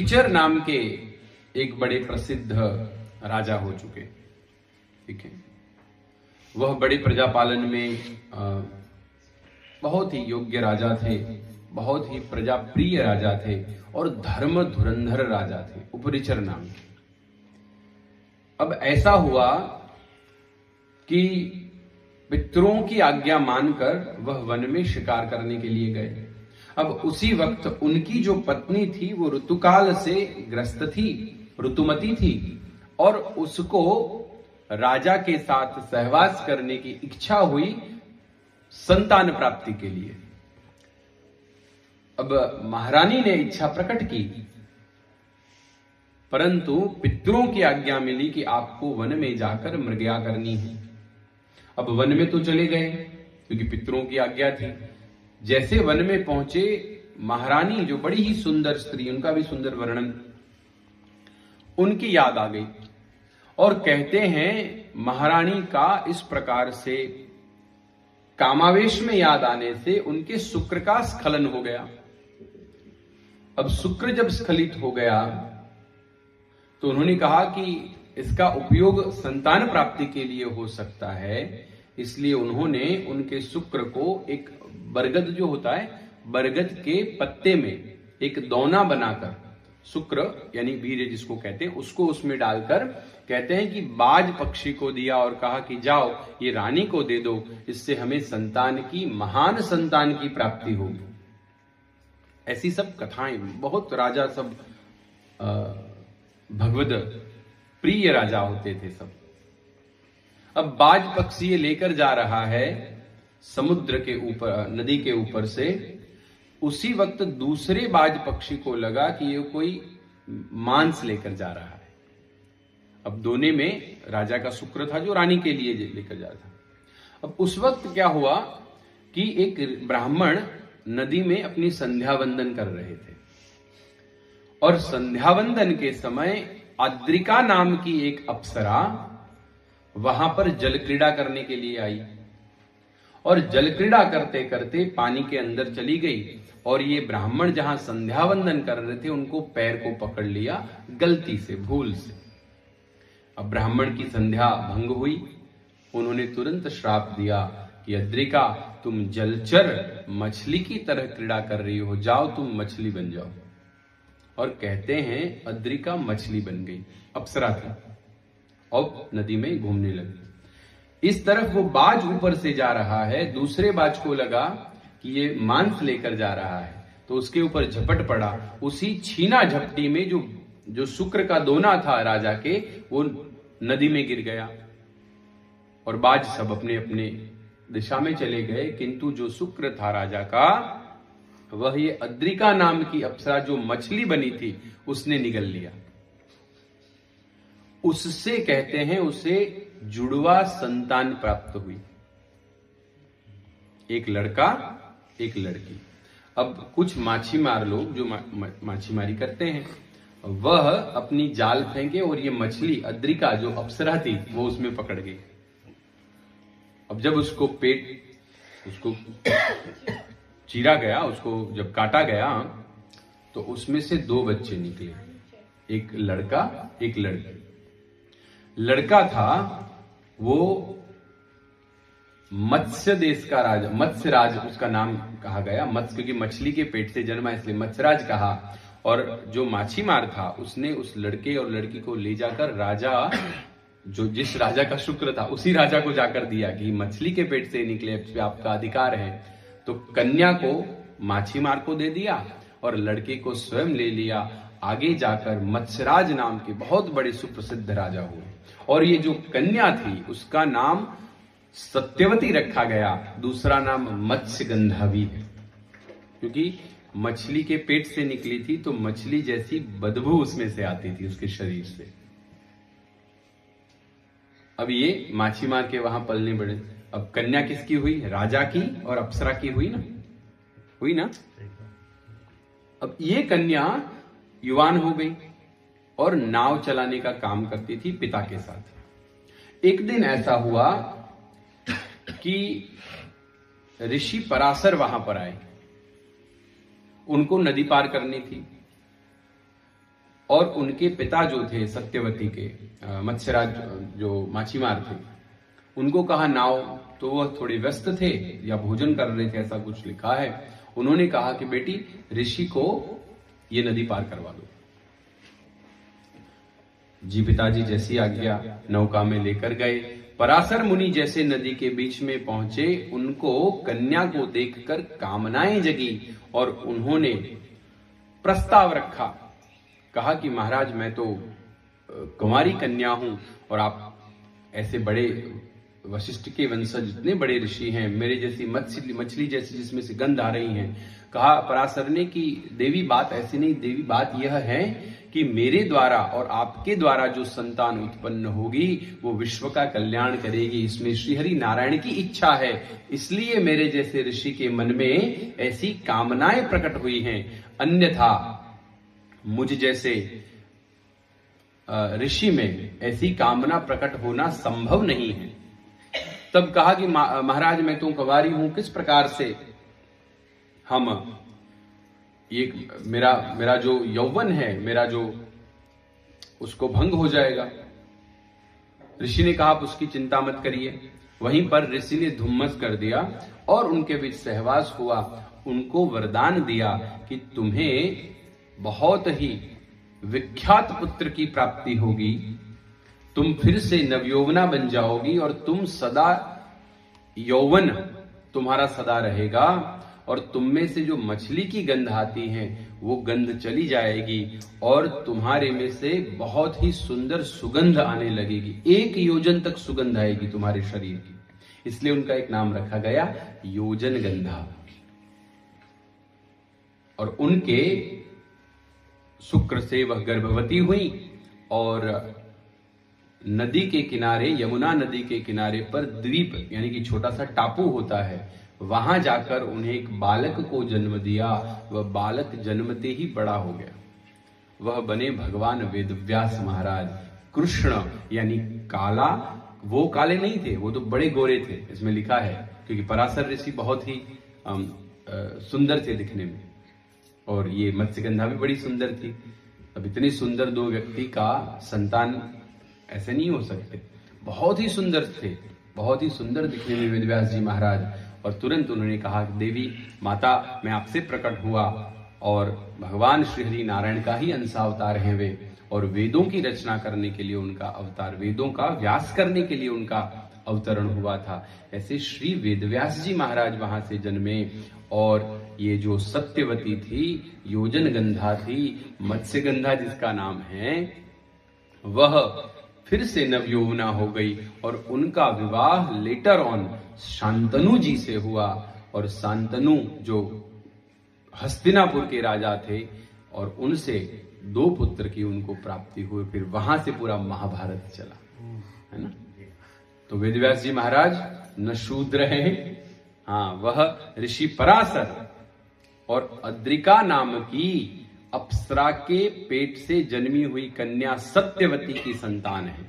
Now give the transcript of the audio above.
उपरिचर नाम के एक बड़े प्रसिद्ध राजा हो चुके, ठीक है। वह बड़े प्रजापालन में बहुत ही योग्य राजा थे, बहुत ही प्रजा प्रिय राजा थे और धर्म धुरंधर राजा थे, उपरिचर नाम के। अब ऐसा हुआ कि पितरों की आज्ञा मानकर वह वन में शिकार करने के लिए गए। अब उसी वक्त उनकी जो पत्नी थी वो ऋतुकाल से ग्रस्त थी, ऋतुमती थी, और उसको राजा के साथ सहवास करने की इच्छा हुई संतान प्राप्ति के लिए। अब महारानी ने इच्छा प्रकट की, परंतु पितरों की आज्ञा मिली कि आपको वन में जाकर मृगया करनी है। अब वन में तो चले गए क्योंकि पितरों की आज्ञा थी। जैसे वन में पहुंचे, महारानी जो बड़ी ही सुंदर स्त्री, उनका भी सुंदर वर्णन, उनकी याद आ गई और कहते हैं महारानी का इस प्रकार से कामावेश में याद आने से उनके शुक्र का स्खलन हो गया। अब शुक्र जब स्खलित हो गया तो उन्होंने कहा कि इसका उपयोग संतान प्राप्ति के लिए हो सकता है, इसलिए उन्होंने उनके शुक्र को एक बरगद जो होता है, बरगद के पत्ते में एक दौना बनाकर, शुक्र यानी वीर्य जिसको कहते हैं, उसको उसमें डालकर कहते हैं कि बाज पक्षी को दिया और कहा कि जाओ ये रानी को दे दो, इससे हमें संतान की, महान संतान की प्राप्ति होगी। ऐसी सब कथाएं, बहुत राजा सब भगवद प्रिय राजा होते थे सब। अब बाज पक्षी ये लेकर जा रहा है समुद्र के ऊपर, नदी के ऊपर से। उसी वक्त दूसरे बाज पक्षी को लगा कि ये कोई मांस लेकर जा रहा है। अब दोने में राजा का शुक्र था जो रानी के लिए लेकर जा रहा था। अब उस वक्त क्या हुआ कि एक ब्राह्मण नदी में अपनी संध्या वंदन कर रहे थे और संध्या वंदन के समय अद्रिका नाम की एक अप्सरा वहां पर जल क्रीड़ा करने के लिए आई और जल क्रीड़ा करते करते पानी के अंदर चली गई और ये ब्राह्मण जहां संध्या वंदन कर रहे थे उनको पैर को पकड़ लिया गलती से, भूल से। अब ब्राह्मण की संध्या भंग हुई। उन्होंने तुरंत श्राप दिया कि अद्रिका तुम जलचर मछली की तरह क्रीड़ा कर रही हो, जाओ तुम मछली बन जाओ। और कहते हैं अद्रिका मछली बन गई, अप्सरा थी, और नदी में घूमने लगी। इस तरफ वो बाज ऊपर से जा रहा है, दूसरे बाज को लगा कि ये मांस लेकर जा रहा है तो उसके ऊपर झपट पड़ा। उसी छीना झपटी में जो शुक्र का दोना था राजा के, वो नदी में गिर गया और बाज सब अपने अपने दिशा में चले गए। किंतु जो शुक्र था राजा का, वह ये अद्रिका नाम की अप्सरा जो मछली बनी थी उसने निगल लिया। उससे कहते हैं उसे जुड़वा संतान प्राप्त हुई, एक लड़का एक लड़की। अब कुछ माछीमार लोग जो माछीमारी करते हैं, वह अपनी जाल फेंके और ये मछली अद्रिका जो अप्सरा थी वो उसमें पकड़ गई। अब जब उसको चीरा गया, उसको जब काटा गया तो उसमें से 2 बच्चे निकले, एक लड़का एक लड़की। लड़का था वो मत्स्य देश का राजा, मत्स्यराज उसका नाम कहा गया, मत्स्य क्योंकि मछली के पेट से जन्मा इसलिए मत्स्यराज कहा। और जो माछीमार था उसने उस लड़के और लड़की को ले जाकर राजा, जो जिस राजा का शुक्र था उसी राजा को जाकर दिया कि मछली के पेट से निकले, इस पे आपका अधिकार है। तो कन्या को माछीमार को दे दिया और लड़के को स्वयं ले लिया। आगे जाकर मत्स्यराज नाम के बहुत बड़े सुप्रसिद्ध राजा हुए और ये जो कन्या थी उसका नाम सत्यवती रखा गया, दूसरा नाम मत्स्यगंधावी है, क्योंकि मछली के पेट से निकली थी तो मछली जैसी बदबू उसमें से आती थी उसके शरीर से। अब ये माछीमार के वहां पलने बड़े। अब कन्या किसकी हुई? राजा की और अप्सरा की हुई ना। अब ये कन्या युवान हो गई और नाव चलाने का काम करती थी पिता के साथ। एक दिन ऐसा हुआ कि ऋषि पराशर वहां पर आए, उनको नदी पार करनी थी। और उनके पिता जो थे सत्यवती के, मत्स्यराज जो माछीमार थे, उनको कहा नाव, तो वह थोड़े व्यस्त थे या भोजन कर रहे थे, ऐसा कुछ लिखा है। उन्होंने कहा कि बेटी ऋषि को ये नदी पार करवा दो। जी पिताजी जैसी आज्ञा नौका में लेकर गए। पराशर मुनि जैसे नदी के बीच में पहुंचे, उनको कन्या को देखकर कामनाएं जगी और उन्होंने प्रस्ताव रखा। कहा कि महाराज मैं तो कुंवारी कन्या हूं और आप ऐसे बड़े वशिष्ठ के वंशज इतने बड़े ऋषि हैं, मेरे जैसी मछली जैसी जिसमें से गंध आ रही है। कहा पराशर ने कि देवी बात ऐसी नहीं, देवी बात यह है कि मेरे द्वारा और आपके द्वारा जो संतान उत्पन्न होगी वो विश्व का कल्याण करेगी, इसमें श्रीहरि नारायण की इच्छा है, इसलिए मेरे जैसे ऋषि के मन में ऐसी कामनाएं प्रकट हुई हैं, अन्यथा मुझ जैसे ऋषि में ऐसी कामना प्रकट होना संभव नहीं है। तब कहा कि महाराज मैं तो कुंवारी हूं, किस प्रकार से हम ये मेरा जो यौवन है, मेरा जो उसको भंग हो जाएगा। ऋषि ने कहा आप उसकी चिंता मत करिए। वहीं पर ऋषि ने धुम्मस कर दिया और उनके बीच सहवास हुआ। उनको वरदान दिया कि तुम्हें बहुत ही विख्यात पुत्र की प्राप्ति होगी, तुम फिर से नवयौवना बन जाओगी और तुम सदा यौवन तुम्हारा सदा रहेगा और तुम में से जो मछली की गंध आती है वो गंध चली जाएगी और तुम्हारे में से बहुत ही सुंदर सुगंध आने लगेगी, 1 योजन तक सुगंध आएगी तुम्हारे शरीर की। इसलिए उनका एक नाम रखा गया योजन गंधा। और उनके शुक्र से वह गर्भवती हुई और नदी के किनारे, यमुना नदी के किनारे पर द्वीप यानी कि छोटा सा टापू होता है, वहां जाकर उन्हें एक बालक को जन्म दिया। वह बालक जन्मते ही बड़ा हो गया। वह बने भगवान वेदव्यास महाराज। कृष्ण यानी काला, वो काले नहीं थे, वो तो बड़े गोरे थे, इसमें लिखा है, क्योंकि पराशर ऋषि बहुत ही सुंदर थे दिखने में और ये मत्स्यगंधा भी बड़ी सुंदर थी। अब इतने सुंदर 2 व्यक्ति का संतान ऐसे नहीं हो सकते। बहुत ही सुंदर थे, बहुत ही सुंदर दिखने में वेदव्यास जी महाराज। और तुरंत उन्होंने कहा देवी माता मैं आपसे प्रकट हुआ और भगवान श्रीहरि नारायण का ही अंशावतार हैं वे, और वेदों की रचना करने के लिए उनका अवतार, वेदों का व्यास करने के लिए उनका अवतरण हुआ था। ऐसे श्री वेदव्यास जी महाराज वहां से जन्मे और ये जो सत्यवती थी, योजन गंधा थी, मत्स्यगंधा जिसका नाम है, वह फिर से नवयौवना हो गई और उनका विवाह लेटर ऑन शांतनु जी से हुआ। और शांतनु जो हस्तिनापुर के राजा थे और उनसे 2 पुत्र की उनको प्राप्ति हुई। फिर वहां से पूरा महाभारत चला, है ना। तो वेदव्यास जी महाराज न शूद्र हैं, हाँ, वह ऋषि पराशर और अद्रिका नाम की अप्सरा के पेट से जन्मी हुई कन्या सत्यवती की संतान है।